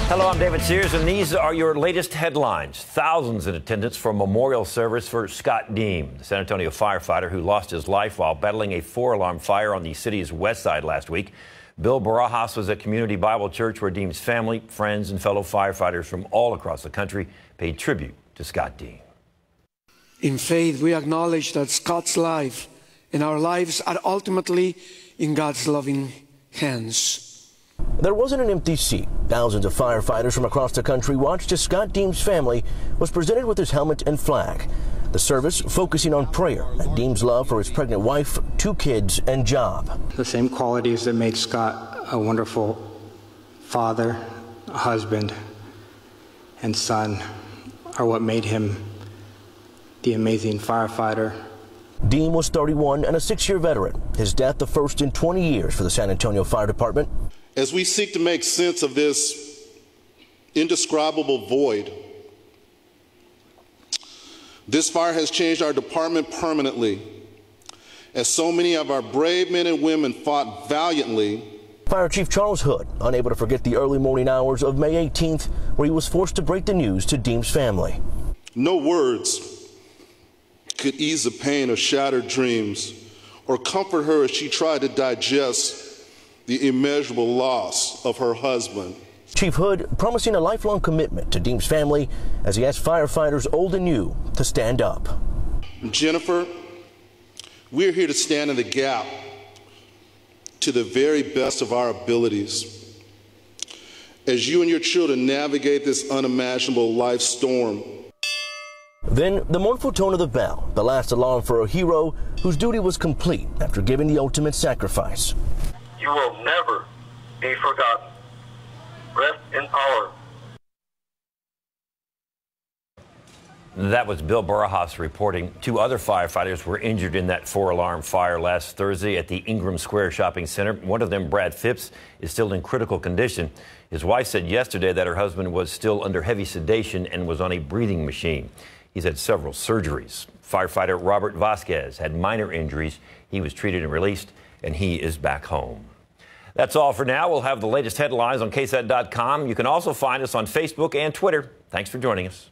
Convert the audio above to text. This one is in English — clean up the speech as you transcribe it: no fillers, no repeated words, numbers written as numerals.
Hello, I'm David Sears, and these are your latest headlines. Thousands in attendance for a memorial service for Scott Deem, the San Antonio firefighter who lost his life while battling a four-alarm fire on the city's west side last week. Bill Barajas was at Community Bible Church where Deem's family, friends, and fellow firefighters from all across the country paid tribute to Scott Deem. In faith, we acknowledge that Scott's life and our lives are ultimately in God's loving hands. There wasn't an empty seat. Thousands of firefighters from across the country watched as Scott Deem's family was presented with his helmet and flag. The service focusing on prayer and Deem's love for his pregnant wife, 2 kids, and job. The same qualities that made Scott a wonderful father, husband, and son are what made him the amazing firefighter. Deem was 31 and a 6-year veteran. His death the first in 20 years for the San Antonio Fire Department. As we seek to make sense of this indescribable void, this fire has changed our department permanently, as so many of our brave men and women fought valiantly. Fire Chief Charles Hood, unable to forget the early morning hours of May 18th, where he was forced to break the news to Deem's family. No words could ease the pain of shattered dreams or comfort her as she tried to digest the immeasurable loss of her husband. Chief Hood promising a lifelong commitment to Deem's family as he asked firefighters old and new to stand up. Jennifer, we're here to stand in the gap to the very best of our abilities as you and your children navigate this unimaginable life storm. Then the mournful tone of the bell, the last alarm for a hero whose duty was complete after giving the ultimate sacrifice. You will never be forgotten. Rest in power. That was Bill Barajas reporting. 2 other firefighters were injured in that 4-alarm fire last Thursday at the Ingram Square Shopping Center. One of them, Brad Phipps, is still in critical condition. His wife said yesterday that her husband was still under heavy sedation and was on a breathing machine. He's had several surgeries. Firefighter Robert Vasquez had minor injuries. He was treated and released, and he is back home. That's all for now. We'll have the latest headlines on KSAT.com. You can also find us on Facebook and Twitter. Thanks for joining us.